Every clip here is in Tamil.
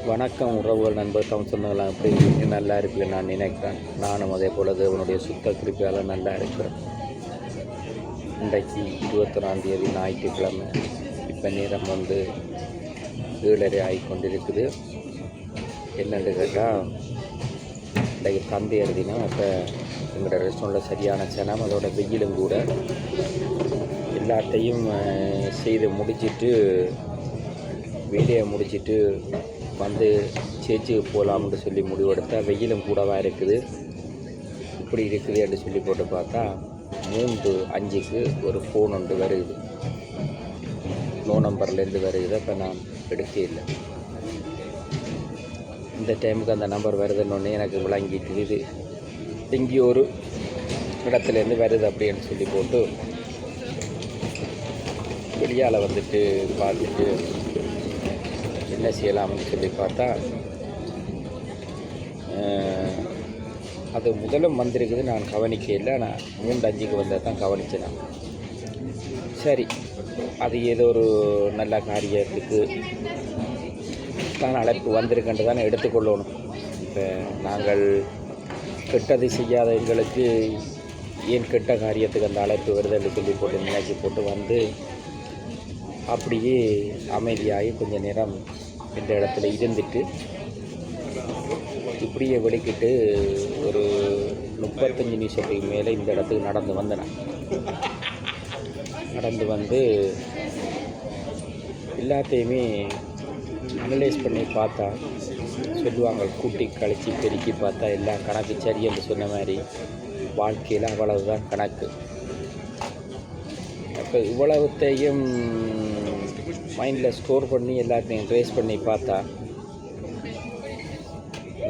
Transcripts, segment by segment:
வணக்கம் உறவுகள் நண்பர் சொந்தங்களாம் எப்படி இருக்கீங்க? நல்லா இருக்குல்ல நான் நினைக்கிறேன். நானும் அதே போல் தேவனுடைய சுத்த கிருப்பையால் நல்லா இருக்கிறேன். இன்றைக்கு 21ஆம் தேதி ஞாயிற்றுக்கிழமை. இப்போ நேரம் 7:30 ஆகிக்கொண்டிருக்குது. என்னென்னு கேட்டால் இன்றைக்கு தந்தையர் தினம். இப்போ எங்களோட ரெஸ்டாரண்ட்டில் சரியான சனம், அதோட வெயிலும் கூட. எல்லாத்தையும் செய்து முடிச்சுட்டு வேலையை முடிச்சுட்டு சேர்ச்சுக்கு போகலாம்னு சொல்லி முடிவெடுத்தால் வெயிலும் கூடவா இருக்குது. இப்படி இருக்குது என்று சொல்லி போட்டு பார்த்தா 3:05க்கு ஒரு ஃபோன் ஒன்று வருது. நோ நம்பர்லேருந்து வருது. அப்போ நான் எடுக்க இல்லை. இந்த டைமுக்கு அந்த நம்பர் வருதுன்னொன்னே எனக்கு விளங்கிட்டு இது எங்கேயோ ஒரு இடத்துலேருந்து வருது அப்படின்னு சொல்லி போட்டு வெளியால் பார்த்துட்டு என்ன செய்யலாம்னு சொல்லி பார்த்தா அது முதலும் வந்திருக்குது. நான் கவனிக்க இல்லை. ஆனால் 3:05க்கு வந்தால் தான் கவனிச்சேன். சரி, அது ஏதோ ஒரு நல்ல காரியத்துக்கு தான் அழைப்பு வந்திருக்கின்ற தானே எடுத்துக்கொள்ளணும். இப்போ நாங்கள் கெட்டது செய்யாத எங்களுக்கு ஏன் கெட்ட காரியத்துக்கு அந்த அழைப்பு வருதுன்னு சொல்லி போட்டு நினைச்சி போட்டு அப்படியே அமைதியாகி கொஞ்சம் நேரம் இந்த இடத்துல இருந்துட்டு இப்படியே வெளிக்கிட்டு ஒரு 35 நிமிஷத்துக்கு மேலே இந்த இடத்துக்கு நடந்து வந்தேன். நடந்து எல்லாத்தையுமே அனலைஸ் பண்ணி பார்த்தா சொல்லுவாங்க, கூட்டி கழித்து பெருக்கி பார்த்தா எல்லாம் கணக்கு சரி என்று சொன்ன மாதிரி வாழ்க்கையில் அவ்வளவுதான் கணக்கு. அப்போ இவ்வளவுத்தையும் மைண்டில் ஸ்டோர் பண்ணி எல்லாத்தையும் ட்ரேஸ் பண்ணி பார்த்தா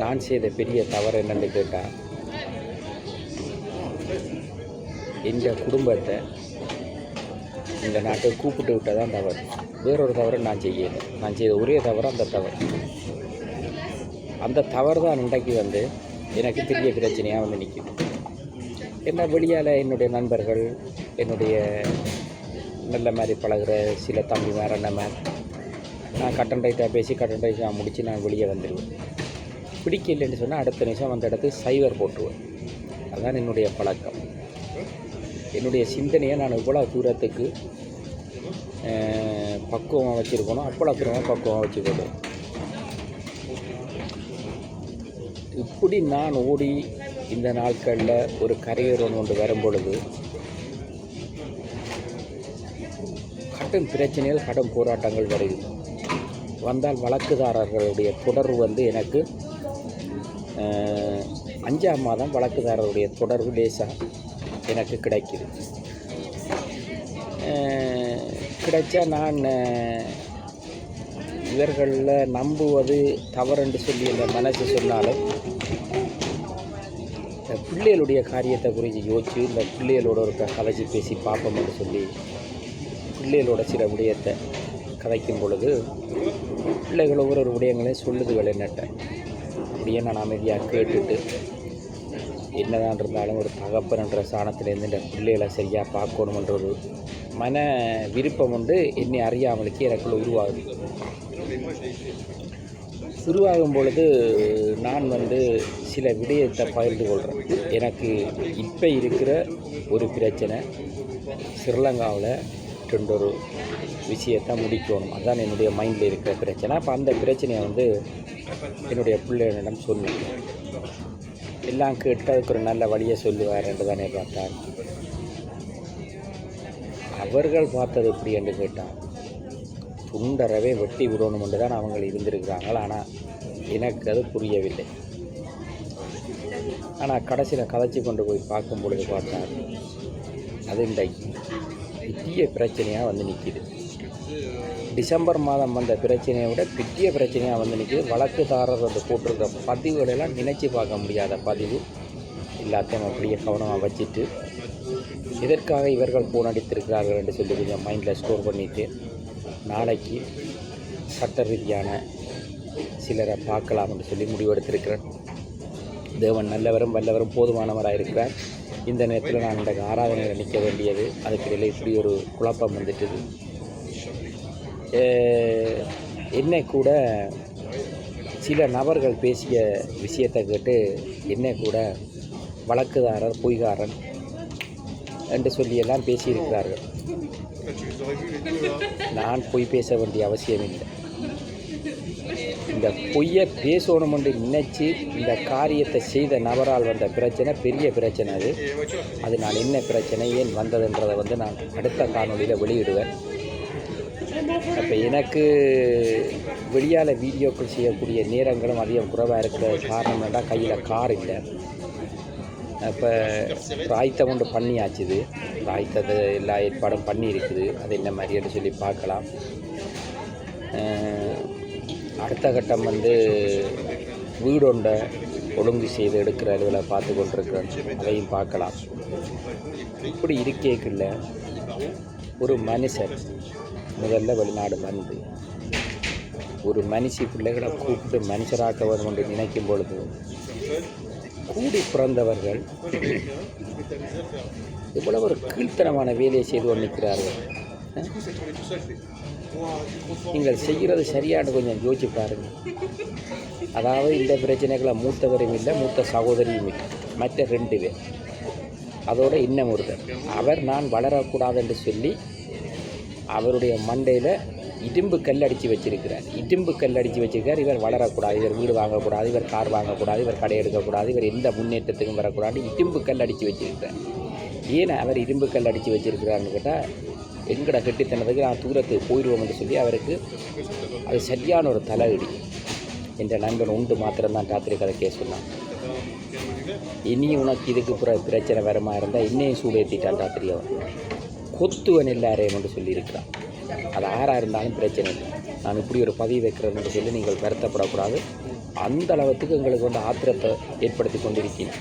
நான் செய்த பெரிய தவறு என்னென்னு கேட்டால், இந்த குடும்பத்தை இந்த நாட்டுக்கு கூப்பிட்டு விட்டதான் தவறு. வேறொரு தவறு நான் செய்யலை. நான் செய்த ஒரே தவறு அந்த தவறு. அந்த தவறு தான் இன்றைக்கு எனக்கு பெரிய பிரச்சனையாக நிற்கிது. என்ன வெளியால் என்னுடைய நண்பர்கள், என்னுடைய நல்ல மாதிரி பழகிற சில தம்பி வேறு என்ன மாதிரி நான் கட்டன் ரைட்டாக பேசி கட்டன் ரைட்டாக முடித்து நான் வெளியே வந்துடுவேன். பிடிக்கலைன்னு சொன்னால் அடுத்த நிமிஷம் அந்த இடத்துக்கு சைவர் போட்டுருவேன். அதுதான் என்னுடைய பழக்கம். என்னுடைய சிந்தனையை நான் இவ்வளோ தூரத்துக்கு பக்குவமாக வச்சுருக்கணும், அவ்வளோ தூரமாக பக்குவமாக வச்சுக்கணும். இப்படி நான் ஓடி இந்த நாட்களில் ஒரு கரியர் ஒன்று வரும் பொழுது கடும் பிரச்சனைகள், கடும் போராட்டங்கள் வருகிறது. வந்தால் வழக்குதாரர்களுடைய தொடர்பு எனக்கு 5ஆம் மாதம் வழக்குதாரருடைய தொடர்பு லேசாக எனக்கு கிடைக்குது. கிடைச்சா நான் இவர்களில் நம்புவது தவறுன்னு சொல்லி இந்த மனசு சொன்னாலும் இந்த பிள்ளைகளுடைய காரியத்தை குறித்து யோசித்து இந்த பிள்ளைகளோட ஒரு கதைச்சி பேசி பார்ப்போம்னு சொல்லி பிள்ளைகளோட சில விடயத்தை கதைக்கும் பொழுது பிள்ளைகள் ஒவ்வொரு விடயங்களையும் சொல்லுதுகள் என்னட்ட. அப்படியே நான் அமைதியாக கேட்டுட்டு என்னதான் இருந்தாலும் ஒரு தகப்பன்ன்ற சாணத்திலேருந்து இந்த பிள்ளைகளை சரியாக பார்க்கணுன்ற ஒரு மன விருப்பம் என்னை அறியாமலுக்கு எனக்குள்ள உருவாகும் பொழுது நான் சில விடயத்தை பகிர்ந்து கொள்கிறேன். எனக்கு இப்போ இருக்கிற ஒரு பிரச்சனை, ஸ்ரீலங்காவில் ஒரு விஷயத்தை முடிக்கணும். அதுதான் என்னுடைய மைண்டில் இருக்கிற பிரச்சனை. அப்போ அந்த பிரச்சனையை என்னுடைய பிள்ளைகளிடம் சொன்னேன். எல்லாம் கேட்டு அதுக்கு ஒரு நல்ல வழியை சொல்லுவார் என்று தானே பார்த்தார். அவர்கள் பார்த்தது எப்படி என்று கேட்டால் துண்டறவே வெட்டி விடணும் என்று தான் அவங்க இருந்திருக்கிறாங்க. ஆனால் எனக்கு அது புரியவில்லை. ஆனால் கடைசியில் கதைச்சி கொண்டு போய் பார்க்கும் பொழுது பார்த்தார் அது இன்றைக்கு பெரிய பிரச்சனையாக நிற்கிது. டிசம்பர் மாதம் வந்த பிரச்சனையை விட பெரிய பிரச்சனையாக நிற்கிது. வழக்குதாரர் போட்டிருக்கிற பதிவுகளெல்லாம் நினைச்சு பார்க்க முடியாத பதிவு. எல்லாத்தையும் அப்படியே கவனமாக வச்சுட்டு இதற்காக இவர்கள் ஃபோன் அடித்திருக்கிறார்கள் என்று சொல்லி கொஞ்சம் மைண்டில் ஸ்டோர் பண்ணிவிட்டு நாளைக்கு சட்ட ரீதியான சிலரை பார்க்கலாம் என்று சொல்லி முடிவெடுத்திருக்கிறேன். தேவன் நல்லவரும் வல்லவரும் போதுமானவராக இருக்கிறார். இந்த நேரத்தில் நான் இந்த ஆராதனையில் நிற்க வேண்டியது, அதுக்கிடையில் இப்படி ஒரு குழப்பம் வந்துட்டுது. என்னை கூட சில நபர்கள் பேசிய விஷயத்தை கேட்டு என்ன கூட வழக்குதாரர் பொய்காரன் என்று சொல்லியெல்லாம் பேசியிருக்கிறார்கள். நான் பொய் பேச வேண்டிய அவசியம் இல்லை. இந்த பொய்யை பேசணும் என்று நினைச்சு இந்த காரியத்தை செய்த நபரால் வந்த பிரச்சனை பெரிய பிரச்சனை. அது நான் என்ன பிரச்சனை ஏன் வந்ததுன்றதை நான் அடுத்த காணொலியில் வெளியிடுவேன். அப்போ எனக்கு வெளியால் வீடியோக்கள் செய்யக்கூடிய நேரங்களும் அதிகம் குறைவாக இருக்கிற காரணம் என்னடா கையில் கார் இல்லை. அப்போ ராய்த்தம் ஒன்று பண்ணியாச்சுது. ராய்த்தது எல்லா ஏற்பாடும் பண்ணி இருக்குது. அது என்ன மாதிரின்னு சொல்லி பார்க்கலாம். அடுத்த கட்டம் வீடொண்டை ஒழுங்கு செய்து எடுக்கிற அளவில் பார்த்து கொண்டிருக்கிறேன். அதையும் பார்க்கலாம். இப்படி இருக்கேக்கில்ல ஒரு மனுஷன் முதல்ல வெளிநாடு வந்து ஒரு மனுஷி பிள்ளைகளை கூப்பிட்டு மனுஷராக்க வரும் என்று நினைக்கும் பொழுது கூடி பிறந்தவர்கள் இவ்வளவு ஒரு கீழ்த்தனமான வேலையை செய்து கொண்டிருக்கிறார்கள். நீங்கள் செய்கிறது சரியான கொஞ்சம் யோசிச்சு பாருங்கள். அதாவது இந்த பிரச்சனைகளை மூத்தவரும் இல்லை, மூத்த சகோதரியும் இல்லை, மற்ற 2 பேர். அதோட இன்னும் ஒருத்தர் அவர் நான் வளரக்கூடாது என்று சொல்லி அவருடைய மண்டையில் இரும்பு கல் அடித்து வச்சிருக்கிறார். இவர் வளரக்கூடாது, இவர் வீடு வாங்கக்கூடாது, இவர் கார் வாங்கக்கூடாது, இவர் கடை எடுக்கக்கூடாது, இவர் எந்த முன்னேற்றத்துக்கும் வரக்கூடாது, இரும்பு கல் அடித்து வச்சிருக்கிறார். ஏன் அவர் இரும்பு கல் அடித்து வச்சிருக்கிறார்னு கேட்டால் எங்கட கெட்டித்தனத்துக்கு நான் தூரத்துக்கு போயிடுவோம் என்று சொல்லி அவருக்கு அது சரியான ஒரு தலையடி. என்ற நண்பன் உண்டு மாத்திரம்தான் ராத்திரி கதை கேஸ் சொன்னான். இனி உனக்கு இதுக்கு பிரச்சனை வரமா இருந்தால் இன்னையும் சூடேற்றிட்டான் ராத்திரி. அவன் கொத்துவன் எல்லாரையும் என்று சொல்லியிருக்கிறான். அது ஆறாக இருந்தாலும் பிரச்சனை இல்லை. நான் இப்படி ஒரு பதிவு வைக்கிறேன்னு சொல்லி நீங்கள் வருத்தப்படக்கூடாது. அந்த அளவுக்கு எங்களுக்கு ஆத்திரத்தை ஏற்படுத்தி கொண்டிருக்கிறேன்.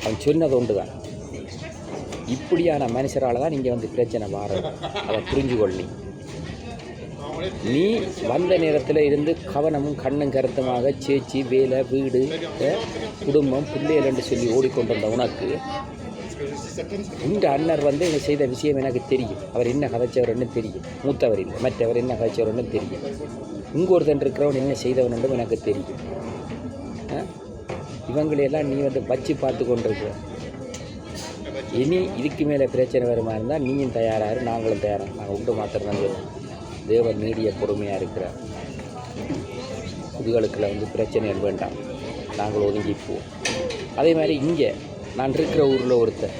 அவன் சொன்னது ஒன்று தான். இப்படியான மனுஷரால் தான் நீங்கள் பிரச்சனை வாரம். அதை புரிஞ்சுக்கொள்ளி நீ வந்த நேரத்தில் இருந்து கவனமும் கண்ணும் கருத்துமாக சேச்சி வேலை வீடு குடும்பம் பிள்ளைகள் என்று சொல்லி ஓடிக்கொண்டிருந்த உனக்கு இந்த அண்ணர் இதை செய்த விஷயம் எனக்கு தெரியும். அவர் என்ன கதைச்சவர்னு தெரியும். மூத்தவர் இல்லை, மற்றவர் என்ன கதைச்சவர்னு தெரியும். இங்கே ஒருத்தன் இருக்கிறவன் என்ன செய்தவன் என்றும் எனக்கு தெரியும். இவங்களையெல்லாம் நீ வச்சு பார்த்து கொண்டிருக்கிற. இனி இதுக்கு மேலே பிரச்சனை வருமா இருந்தால் நீயும் தயாராக, நாங்களும் தயாராக. நாங்கள் உண்டு மாத்திரம் தான் தேவன் நீடிய பொறுமையாக இருக்கிறார். இதுகளுக்குள்ள பிரச்சனைகள் வேண்டாம், நாங்கள் ஒதுங்கிப்போம். அதே மாதிரி இங்கே நான் இருக்கிற ஊரில் ஒருத்தர்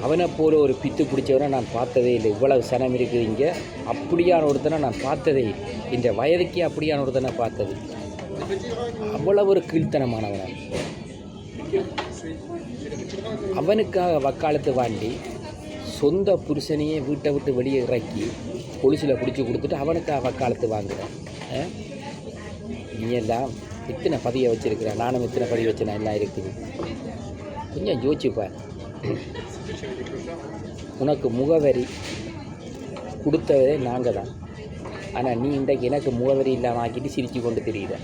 அவனை போல ஒரு பித்து பிடிச்சவனை நான் பார்த்ததே இல்லை. இவ்வளவு சனம் இருக்குது இங்கே. அப்படியான ஒருத்தனை நான் பார்த்ததே இல்லை. இந்த வயதுக்கே அப்படியான ஒருத்தனை பார்த்தது. அவ்வளவு ஒரு கீழ்த்தனமானவன். அவனுக்காக வக்காலத்து வாண்டி சொந்த புருஷனையே வீட்டை விட்டு வெளியே இறக்கி பொலிசில் பிடிச்சி கொடுத்துட்டு அவனுக்காக வக்காலத்து வாங்குறேன். நீ எல்லாம் இத்தனை பதியை வச்சுருக்கிற, நானும் இத்தனை பதிவு வச்சு நான் எல்லாம் இருக்குது. கொஞ்சம் யோசிச்சுப்பார். உனக்கு முகவரி கொடுத்ததே நாங்கள் தான். ஆனால் நீ இன்றைக்கு எனக்கு முகவரி இல்லாமல் ஆக்கிட்டு சிரித்து கொண்டு தெரியுற.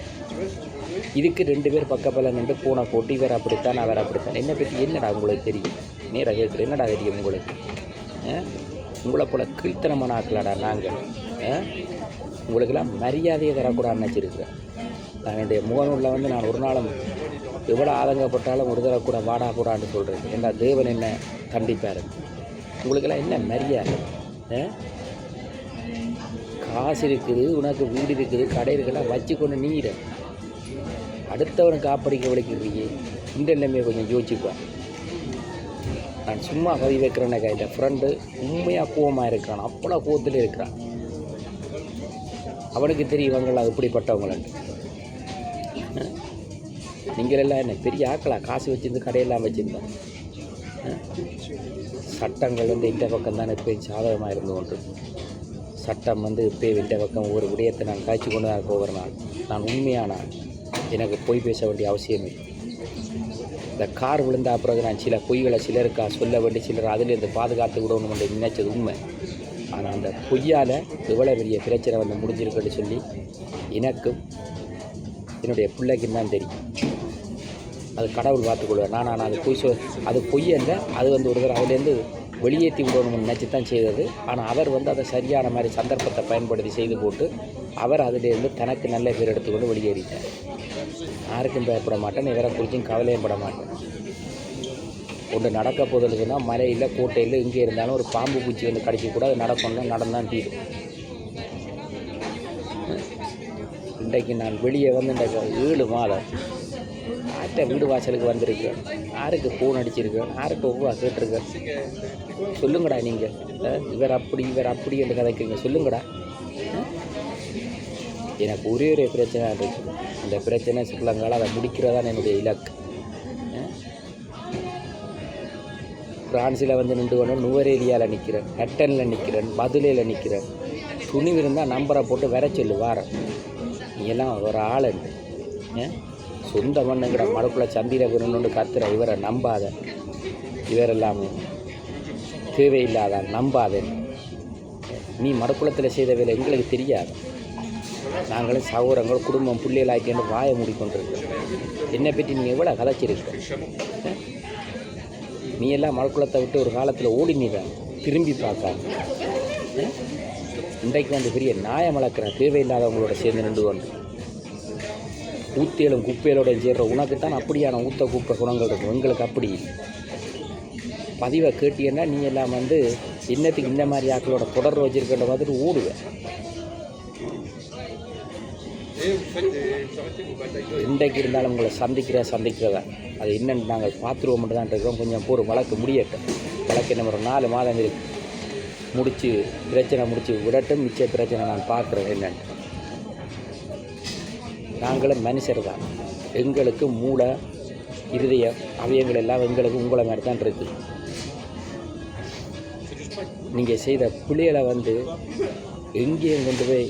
இதுக்கு 2 பேர் பக்கப்பலம் நின்று பூனை போட்டு இவர் அப்படித்தான் அவர் அப்படித்தான். என்னை பற்றி என்னடா உங்களுக்கு தெரியும்? நேராக கேட்குற, என்னடா தெரியும் உங்களுக்கு? உங்களை போல கீழ்த்தனமான ஆக்கலாடா நாங்கள். உங்களுக்கெல்லாம் மரியாதையை தரக்கூடாதுன்னு நினச்சிருக்கிறேன். நான் என்னுடைய முகநூலில் நான் ஒரு நாளும் எவ்வளோ ஆதங்கப்பட்டாலும் ஒரு தடவை கூட வாடா போடான்னு சொல்கிறேன். ஏன்னா தேவன் என்ன கண்டிப்பார். உங்களுக்கெல்லாம் என்ன மரியாதை? காசு இருக்குது, உனக்கு வீடு இருக்குது, கடை இருக்கலாம், வச்சு கொண்டு நீர அடுத்தவனுக்கு காப்படிக்க விளைக்கிறீங்க. இந்த நிலைமையை கொஞ்சம் யோசிச்சுக்குவேன். நான் சும்மா பதிவு வைக்கிறேன்னாக்கா இந்த ஃப்ரெண்டு உண்மையாக கோவமாக இருக்கிறான். அவ்வளோ கோவத்தில் இருக்கிறான். அவனுக்கு தெரியும் இவங்களாம் எப்படிப்பட்டவங்களான்னு. நீங்கள் எல்லாம் என்ன பெரிய ஆக்கலாம் காசு வச்சுருந்து கடையெல்லாம் வச்சுருந்தோம். சட்டங்கள் இந்த பக்கம் தான் இப்போ சாதகமாக இருந்து கொண்டு சட்டம் இப்போ இந்த பக்கம் ஒரு விடயத்தை நான் காய்ச்சி கொண்டு தான் போகிறேன். நான் உண்மையான எனக்கு பொய் பேச வேண்டிய அவசியம் இல்லை. இந்த கார் விழுந்த பிறகு நான் சில பொய்களை சிலருக்கா சொல்ல வேண்டிய சிலர் அதிலேருந்து பாதுகாத்து விடணும் என்று நினைச்சது உண்மை. ஆனால் அந்த பொய்யால் எவ்வளோ பெரிய பிரச்சனை முடிஞ்சிருக்குன்னு சொல்லி எனக்கும் என்னுடைய பிள்ளைக்கும் தான் தெரியும். அது கடவுள் பார்த்துக்கொள்வார். நான் அது பொய் அது பொய் இல்லை. அது ஒரு தடவை அதுலேருந்து வெளியேற்றி விடணும்னு நினச்சி தான் செய்தது. ஆனால் அவர் வந்து அதை சரியான மாதிரி சந்தர்ப்பத்தை பயன்படுத்தி செய்து போட்டு அவர் அதிலேருந்து தனக்கு நல்ல பேர் எடுத்துக்கொண்டு வெளியேறிட்டார். யாருக்கும் பயப்பட மாட்டேன், இவரை குறிச்சும் கவலையும் பட மாட்டேன். ஒன்று நடக்க போதுன்னா மலையில் கோட்டையில் இங்கே இருந்தாலும் ஒரு பாம்பு பூச்சி வந்து கடிச்சி கூட அது நடக்கணும், நடந்தான் தீரும். இன்றைக்கு நான் வெளியே வந்து இந்த 7 மாதம் ஆற்ற வீடு வாசலுக்கு வந்திருக்கேன். யாருக்கு ஃபோன் அடிச்சிருக்கேன், யாருக்கு ஒவ்வொரு கேட்டிருக்கேன். சொல்லுங்கடா நீங்கள் இவர் அப்படி என்று கதைக்கிறீங்க, சொல்லுங்கடா. எனக்கு ஒரே பிரச்சனை இருக்குது. அந்த பிரச்சனை சிலங்கால அதை முடிக்கிறதான் என்னுடைய இலக்கு. பிரான்ஸில் வந்து நின்று கொண்டு நுவரேலியாவில் நிற்கிறேன், ஹட்டனில் நிற்கிறேன், பதுலையில் நிற்கிறேன். துணிவு இருந்தால் நம்பரை போட்டு வர சொல்லு வாரேன். நீ எல்லாம் ஒரு ஆளுண்டு சொந்த மண்ணுங்கிற மடக்குள்ள சந்திர விருன்னு கத்துற இவரை நம்பாத, இவரெல்லாமே தேவையில்லாத நம்பாத. நீ மடக்குளத்தில் செய்த வேலை எங்களுக்கு தெரியாது. நாங்களும் சகோதரங்கள் குடும்பம் பிள்ளைகளாக்கின்னு வாயை மூடிக்கொண்டிருக்கோம். என்னை பற்றி நீ எவ்வளோ கதைச்சிருக்க? நீ எல்லாம் மடக்குளத்தை விட்டு ஒரு காலத்தில் ஓடினீதான் திரும்பி பார்க்காம. இன்றைக்கு வந்து பெரிய நாயம் வளர்க்குற தேவையில்லாதவங்களோட சேர்ந்து நின்று கொண்டு ஊத்தியலும் குப்பையிலோடையும் சேர்ற உனக்கு தான் அப்படியான ஊத்த குப்பை குணங்கள் இருக்கும். எங்களுக்கு அப்படி பதிவை கேட்டீங்கன்னா நீ எல்லாம் வந்து இன்னத்துக்கு இந்த மாதிரி ஆக்களோட தொடர்பு வச்சுருக்கின்ற மாதிரி ஓடுவேன். இன்றைக்கு இருந்தாலும் உங்களை சந்திக்கிறதா அது என்னென்னு நாங்கள் பார்த்துருவோம் மட்டும் தான் இருக்கோம். கொஞ்சம் போர் வழக்கு முடியட்டும். வழக்கு என்ன ஒரு 4 மாதம் இருக்கு, முடித்து பிரச்சனை முடித்து விடட்டும். மிச்ச பிரச்சனை நான் பார்க்குறேன் என்னென்னு. நாங்களும் மனுஷர் தான். எங்களுக்கு மூளை இருதய அவயங்கள் எல்லாம் எங்களுக்கு உங்களை மாதிரி தான் இருக்குது. நீங்கள் செய்த பிள்ளைகளை வந்து எங்கேயும் கொண்டு போய்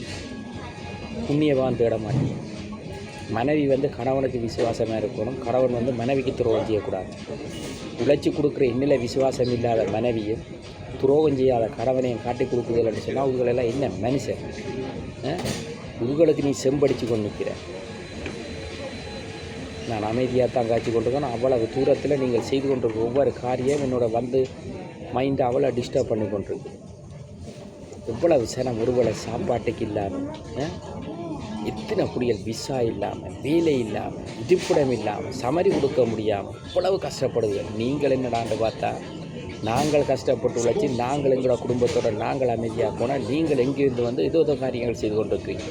புண்ணியவான் தேட மாட்டீங்க. மனைவி வந்து கணவனுக்கு விசுவாசமாக இருக்கணும், கணவன் வந்து மனைவிக்கு துரோகம் செய்யக்கூடாது. உழைச்சி கொடுக்குற இன்னில் விசுவாசம் இல்லாத மனைவியும் துரோகம் செய்யாத கணவனையும் காட்டி கொடுக்குறதுன்னு சொன்னால் உங்களெல்லாம் என்ன மனுஷன்? உங்களுக்கு நீ செம்படித்து கொண்டு நிற்கிற. நான் அமைதியாக தான் காட்சி கொண்டிருக்கேன். அவ்வளவு தூரத்தில் நீங்கள் செய்து கொண்டிருக்க ஒவ்வொரு காரியம் என்னோட வந்து மைண்டை அவ்வளோ டிஸ்டர்ப் பண்ணி கொண்டிருக்கு. எவ்வளவு சனம் ஒருவேளை சாப்பாட்டுக்கு இல்லாமல், எத்தனை குடியல் விசா இல்லாமல், வேலை இல்லாமல், இருப்பிடம் இல்லாமல், சமரி கொடுக்க முடியாமல் இவ்வளவு கஷ்டப்படுது. நீங்கள் என்னடான்னு பார்த்தா நாங்கள் கஷ்டப்பட்டு உழைச்சி நாங்கள் எங்களோட குடும்பத்தோட நாங்கள் அமைதியாக போனால் நீங்கள் எங்கேருந்து வந்து ஏதோ காரியங்கள் செய்து கொண்டிருக்கிறீங்க.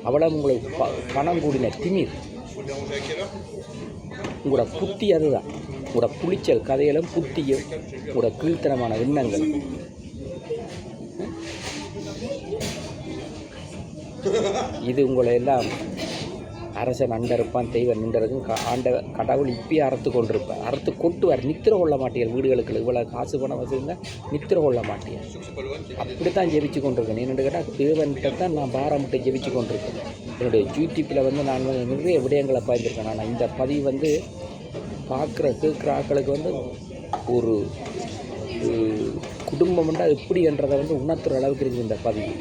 அவ்வளோ உங்களுக்கு பணம் கூடின திமிர், உங்களோட புத்தி அதுதான். உங்களோட புளிச்சல் கதைகளும் புத்தியும் உங்களோட கீழ்த்தனமான எண்ணங்கள். இது உங்களை எல்லாம் அரசன் அண்டருப்பான் தெய்வம் நின்றதுக்கும் ஆண்ட கடவுள் இப்பயே அறுத்து கொண்டிருப்பேன். அறுத்து கொட்டுவார். நித்திர கொள்ள மாட்டீர்கள். வீடுகளுக்கு இவ்வளோ காசு பணம் வச்சுருந்தேன் நித்திர கொள்ள மாட்டேன். அப்படி தான் ஜெபிச்சு கொண்டிருக்கேன். என்னென்னு கேட்டால் தேவன்கிட்ட தான் நான் பாரமிட்டு ஜெபிச்சு கொண்டிருக்கேன். என்னுடைய யூடியூப்பில் வந்து நான் நிறைய விடயங்களை பயந்துருக்கேன். நான் இந்த பதிவு வந்து கேட்குற ஆட்களுக்கு வந்து ஒரு குடும்பம்னா எப்படின்றதை வந்து உணர்த்துற அளவுக்கு இருக்குது இந்த பதிவு.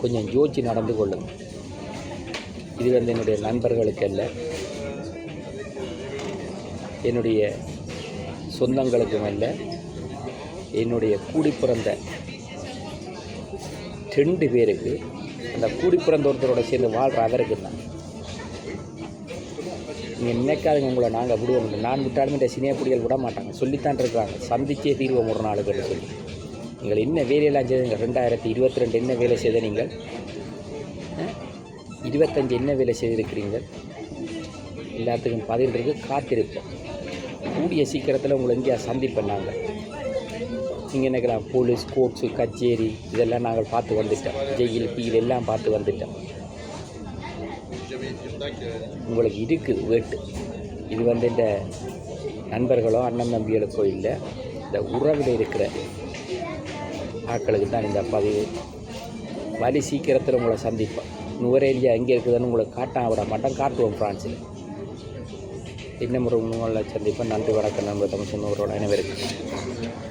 கொஞ்சம் யோசிச்சு நடந்து கொள்ளுங்க. இது வந்து என்னுடைய நண்பர்களுக்கு அல்ல, என்னுடைய சொந்தங்களுக்கும் அல்ல, என்னுடைய கூடிப்பிறந்த 2 பேருக்கு, அந்த கூடிப்பிறந்த ஒருத்தரோட சேர்ந்து வாழ்கிற அவருக்கு தான். நீங்கள் நினைக்காதுங்க உங்களை நாங்கள் விடுவோம். நான் விட்டாலுமே இந்த சினியப்பொடிகள் விட மாட்டாங்க. சொல்லித்தான் இருக்கிறாங்க, சந்திச்சே தீர்வோம் ஒரு நாளுக்குன்னு சொல்லி. நீங்கள் என்ன வேலையெல்லாம் செய்தீங்க? 2022 என்ன வேலை செய்த நீங்கள்? 25 என்ன வேலை செய்திருக்கிறீங்க? எல்லாத்துக்கும் பதில் இருக்குது. காத்திருப்போம். கூடிய சீக்கிரத்தில் உங்களை எங்கேயா சந்திப்பேன். நாங்கள் நீங்கள் நினைக்கலாம் போலீஸ் கோர்ட்ஸு கச்சேரி இதெல்லாம் நாங்கள் பார்த்து வந்துட்டோம். ஜெயில் கீழ் எல்லாம் பார்த்து வந்துட்டோம். உங்களுக்கு இருக்குது வேட்டு. இது வந்து இந்த நண்பர்களோ அண்ணன் தம்பிகளுக்கோ இல்லை, இந்த உறவில் இருக்கிற ஆட்களுக்கு தான் இந்த பதிவு. வலி சீக்கிரத்தில் உங்களை சந்திப்பேன். நுவரேலியா எங்கே இருக்குதுன்னு உங்களை காட்ட விட மாட்டேன், காட்டுவோம் ஃப்ரான்ஸில். இன்னும் ஒரு உங்களை சந்திப்பேன். நன்றி, வணக்கம். நண்பர் தமிழ் சொன்னவரோட அனைவருக்கு.